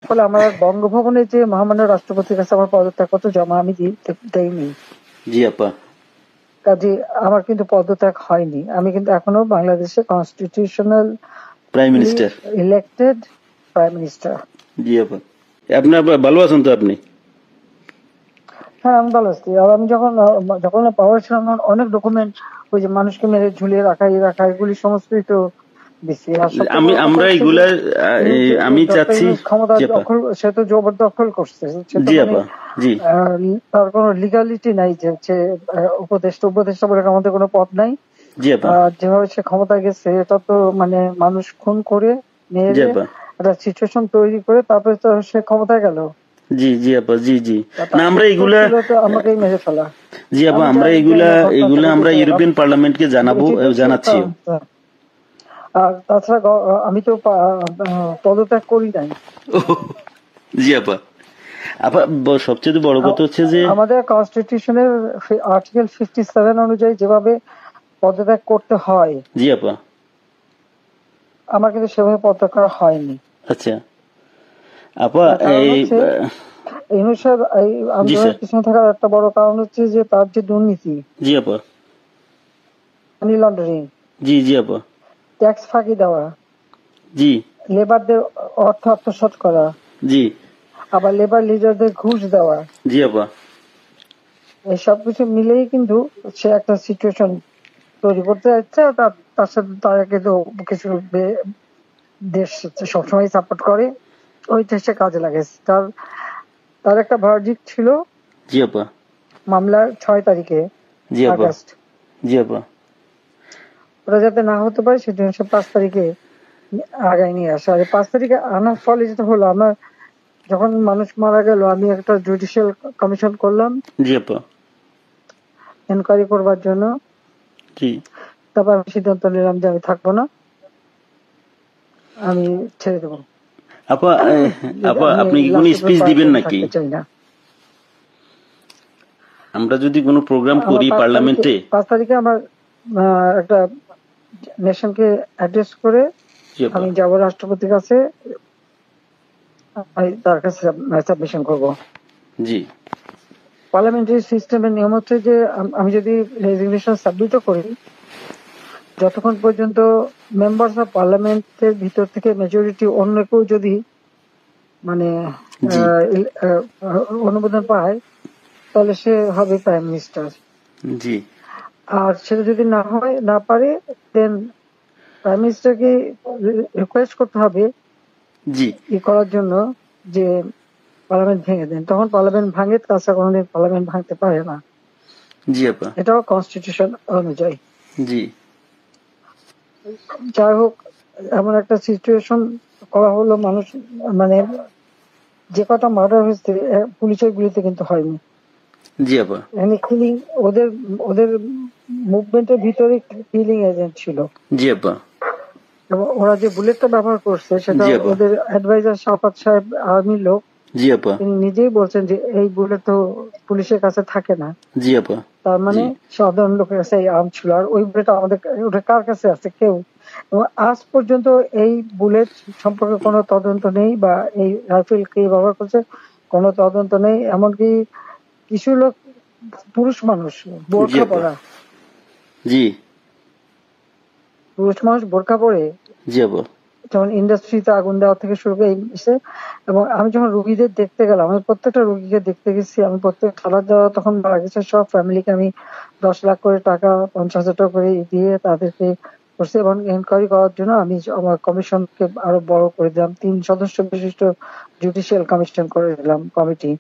ফলে আমার বঙ্গভবনে যে মহামান্য রাষ্ট্রপতির কাছে আমার পদত্যাগপত্র জমা আমি দেইনি। জি আপা। কাজে আমার কিন্তু পদত্যাগ হয়নি। আমি কিন্তু এখনো বাংলাদেশের constitutional prime minister, elected prime minister. জি আপা। আপনার ভালো আছেন তো আপনি? হ্যাঁ, আমি ভালো আছি। আর আমি যখন পাওয়ার ছিলাম অনেক ডকুমেন্ট ওই যে মানুষকে মেরে ঝুলিয়ে রাখা এগুলি সমস্তই তো দিচ্ছি। আর সবচেয়ে বড় কথা আমরা হচ্ছে এগুলা আমি ডক্টর চাচ্ছি। ইউনূস ক্ষমতা দখল, সে তো জবরদখল করছে। সে তো জি মানে আপা, জি তার কোনো লিগালিটি নাই যে হচ্ছে উপদেষ্টা বলে আমাদের কোনো পদ নাই। জি আপা, যেভাবে সে ক্ষমতা গেছে এটা তো মানে মানুষ খুন করে জি মেরে আপা, একটা সিচুয়েশন তৈরি করে তারপরে তো সে ক্ষমতায় গেল। জি জি আপা, জি জি। না তার আমরা উদ্দেশ্য এগুলা, ছিল তো আমাকেই মেরে ফেলা। জি আপা, আমি আমরা জানি এগুলা না ঘটনা এগুলা ছিল আমরা কিন্তু ইউরোপিয়ান পার্লামেন্টকে জানাবো, জানাচ্ছিও। আর তাছাড়া আমি তো পদত্যাগ করি নাই। জি আপা। আপা সবচেয়ে বড় কথা হচ্ছে যে আমাদের কনস্টিটিউশনের আর্টিকেল 57 অনুযায়ী যেভাবে পদত্যাগ করতে হয়, জি আপা, আমার কিন্তু সেভাবে পদত্যাগ করা হয়নি। আচ্ছা আপা, কারণ এই হচ্ছে ইউনূস সাহেব আন্দোলনের পিছনে থাকার একটা বড় কারণ হচ্ছে যে তার যে দুর্নীতি, জি আপা, মানি লন্ডারিং, জি জি আপা, ট্যাক্স ফাঁকি দেওয়া, জি লেবারদের অর্থ আত্মসাৎ করা, জি, আবার লেবার লিডারদের ঘুষ দেওয়া, জি আপা, এই সবকিছু মিলেই কিন্তু সে একটা সিচুয়েশন তৈরি করতে যাচ্ছে। তার সাথে তারা কিন্তু কিছু দেশ সবসময় সাপোর্ট করে, ওইটা সে কাজে লাগাইছে। তার একটা ভার্ডিক্ট ছিল জি আপা, মামলার 6 তারিখে জি আপা, আগস্ট, জি আপা, ওটা যাতে না হতে পারে সেজন্য সে 5 তারিখে আগায় নিয়ে আসে। আর 5 তারিখে আনার ফলে যেটা হলো, আমার যখন মানুষ মারা গেল আমি একটা জুডিশিয়াল কমিশন করলাম জি আপা, এনকোয়ারি করবার জন্য। জি তারপর আমি সিদ্ধান্ত নিলাম যে আমি থাকবো না, আমি ছেড়ে দেবো। আপা। আপা আমি আপনি কি কোনো লাস্ট স্পিচ দিবেন নাকি? থাকতে চাই না। আমরা যদি কোনো প্রোগ্রাম করি পার্লামেন্টে? 5 তারিখে আমার একটা নেশনকে অ্যাড্রেস করে আমি যাব রাষ্ট্রপতির কাছে, আমি তার কাছে সাবমিশন করব। জি পার্লামেন্টারি সিস্টেমের নিয়ম হচ্ছে যে আমি যদি রেজিগনেশন সাবমিটও করি, যতক্ষণ পর্যন্ত মেম্বার্স অফ পার্লামেন্টের ভিতর থেকে মেজরিটি অন্য কেউ যদি মানে অনুমোদন পায় তাহলে সে হবে প্রাইম মিনিস্টার। জি, আর সেটা যদি না পারে দেন প্রাইম মিনিস্টারকে রিকোয়েস্ট করতে হবে জি করার জন্য যে পার্লামেন্ট ভেঙে দেন। তখন পার্লামেন্ট ভাঙে, তাছাড়া কোনোদিন পার্লামেন্ট ভাঙতে পারে না। জি আপা, এটাও কনস্টিটিউশন অনুযায়ী। জি যাই হোক, এমন একটা সিচুয়েশন করা হলো, মানুষ মানে যে কটা মার্ডার হয়েছে পুলিশের গুলিতে কিন্তু হয়নি। জি আপা, কিলিং ওদের ওদের মুভমেন্টের ভিতরে কিলিং এজেন্ট ছিল। জি আপা, এবং ওরা যে বুলেটটা ব্যবহার করছে সেটা জি আপা, ওদের অ্যাডভাইজার শাফাত সাহেব আর্মির লোক, জি আপা, তিনি নিজেই বলছেন যে এই বুলেট তো পুলিশের কাছে থাকে না, জি আপা, তার মানে সাধারণ লোকের কাছে এই আর্ম ছিল। আর ওই বুলেট আমাদের ওটা কার কাছে আছে? কেউ। এবং আজ পর্যন্ত এই বুলেট সম্পর্কে কোনো তদন্ত নেই, বা এই রাইফেল কে ব্যবহার করছে কোনো তদন্ত নেই। এমনকি কিছু লোক পুরুষ মানুষ বোরখা পরা, জি পুরুষ মানুষ বোরখা পরে, জি আপা, যেমন ইন্ডাস্ট্রিতে আগুন দেওয়া থেকে শুরু করে এবং আমি যখন রুগীদের দেখতে গেলাম, আমি প্রত্যেকটা রুগীকে দেখতে গেছি, আমি প্রত্যেক খাবার দেওয়া তখন মারা গেছে সব ফ্যামিলিকে আমি 10 লাখ করে টাকা 50,000 টাকা করে দিয়ে তাদেরকে করছি। এবং এনকোয়ারি করার জন্য আমি আমার কমিশনকে আরো বড় করে দিলাম, 3 সদস্য বিশিষ্ট জুডিশিয়াল কমিশন করে দিলাম কমিটি।